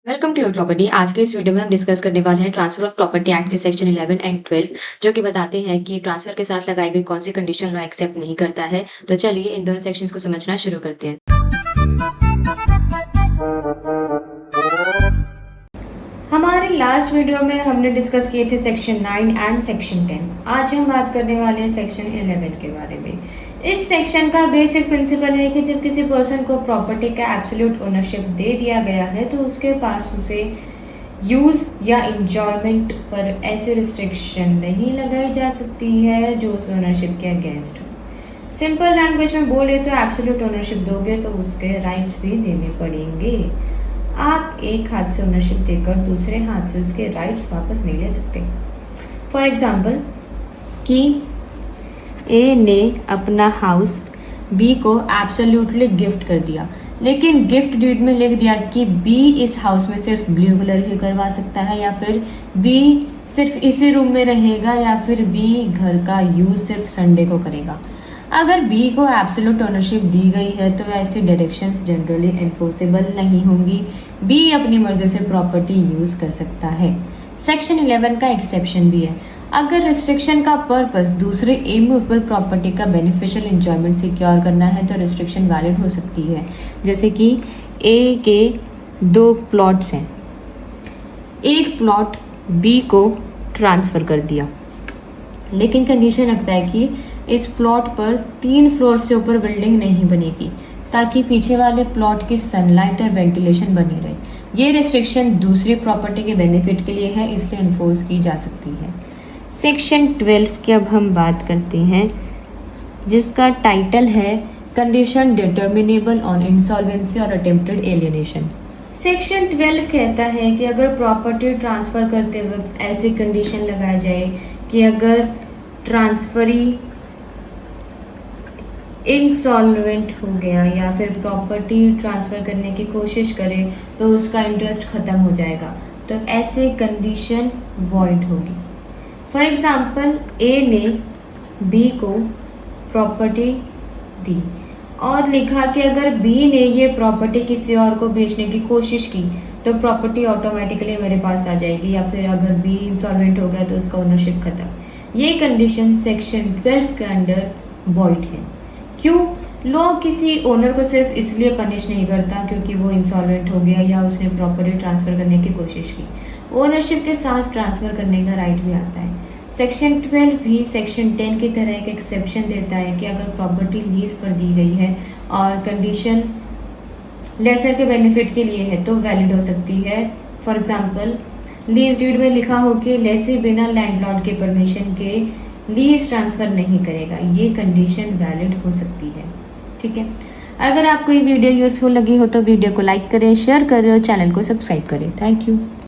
Welcome to your property. आज के इस वीडियो में हम डिस्कस करने वाले हैं ट्रांसफर ऑफ प्रॉपर्टी एक्ट के सेक्शन 11 एंड 12 जो कि बताते हैं कि ट्रांसफर के साथ लगाई गई कौन सी कंडीशन लॉ एक्सेप्ट नहीं करता है। तो चलिए इन दोनों सेक्शंस को समझना शुरू करते हैं। हमारे लास्ट वीडियो में हमने डिस्कस किए थे सेक्शन 9 एंड सेक्शन 10। आज हम बात करने वाले हैं सेक्शन 11 के बारे में। इस सेक्शन का बेसिक प्रिंसिपल है कि जब किसी पर्सन को प्रॉपर्टी का एब्सोल्यूट ओनरशिप दे दिया गया है तो उसके पास उसे यूज़ या इंजॉयमेंट पर ऐसे रिस्ट्रिक्शन नहीं लगाई जा सकती है जो उस ओनरशिप के अगेंस्ट हो। सिंपल लैंग्वेज में बोले तो एब्सोल्यूट ओनरशिप दोगे तो उसके राइट्स भी देने पड़ेंगे। आप एक हाथ से ओनरशिप देकर दूसरे हाथ से उसके राइट्स वापस नहीं ले सकते। फॉर एग्जाम्पल कि ए ने अपना हाउस बी को एब्सोल्युटली गिफ्ट कर दिया, लेकिन गिफ्ट डीड में लिख दिया कि बी इस हाउस में सिर्फ ब्लू कलर ही करवा सकता है, या फिर बी सिर्फ इसी रूम में रहेगा, या फिर बी घर का यूज़ सिर्फ संडे को करेगा। अगर बी को एब्सोल्यूट ओनरशिप दी गई है तो ऐसी डायरेक्शंस जनरली एनफोर्सेबल नहीं होंगी। बी अपनी मर्जी से प्रॉपर्टी यूज़ कर सकता है। सेक्शन 11 का एक्सेप्शन भी है। अगर रिस्ट्रिक्शन का पर्पस दूसरे इमूवेबल प्रॉपर्टी का बेनिफिशियल इंजॉयमेंट सिक्योर करना है तो रिस्ट्रिक्शन वैलिड हो सकती है। जैसे कि ए के 2 प्लॉट्स हैं, एक प्लॉट बी को ट्रांसफ़र कर दिया, लेकिन कंडीशन रखता है कि इस प्लॉट पर 3 फ्लोर से ऊपर बिल्डिंग नहीं बनेगी ताकि पीछे वाले प्लॉट की सनलाइट और वेंटिलेशन बनी रहे। ये रिस्ट्रिक्शन दूसरी प्रॉपर्टी के बेनिफिट के लिए है, इसलिए इन्फोर्स की जा सकती है। सेक्शन 12 की अब हम बात करते हैं, जिसका टाइटल है कंडीशन डिटर्मिनेबल ऑन इंसॉल्वेंसी और अटेम्प्टेड एलियनेशन। सेक्शन 12 कहता है कि अगर प्रॉपर्टी ट्रांसफ़र करते वक्त ऐसी कंडीशन लगाई जाए कि अगर ट्रांसफरी इंसॉल्वेंट हो गया या फिर प्रॉपर्टी ट्रांसफ़र करने की कोशिश करे तो उसका इंटरेस्ट ख़त्म हो जाएगा, तो ऐसे कंडीशन वॉइड होगी। फॉर एग्ज़ाम्पल ए ने बी को प्रॉपर्टी दी और लिखा कि अगर बी ने ये प्रॉपर्टी किसी और को बेचने की कोशिश की तो प्रॉपर्टी ऑटोमेटिकली मेरे पास आ जाएगी, या फिर अगर बी इंसॉल्वेंट हो गया तो उसका ओनरशिप खत्म। ये कंडीशन सेक्शन 12 के अंडर वॉइड है। क्यों? लॉ किसी ओनर को सिर्फ इसलिए पनिश नहीं करता क्योंकि वो इंसॉल्वेंट हो गया या उसने प्रॉपर्टी ट्रांसफ़र करने की कोशिश की। ओनरशिप के साथ ट्रांसफ़र करने का राइट भी आता है। सेक्शन 12 भी सेक्शन 10 की तरह एक एक्सेप्शन देता है कि अगर प्रॉपर्टी लीज पर दी गई है और कंडीशन लेसर के बेनिफिट के लिए है तो वैलिड हो सकती है। फॉर एग्जांपल लीज डीड में लिखा हो कि लेसी बिना लैंडलॉर्ड के परमिशन के लीज ट्रांसफ़र नहीं करेगा, ये कंडीशन वैलिड हो सकती है। ठीक है, अगर आपको ये वीडियो यूज़फुल लगी हो तो वीडियो को लाइक करें, शेयर करें और चैनल को सब्सक्राइब करें। Thank you.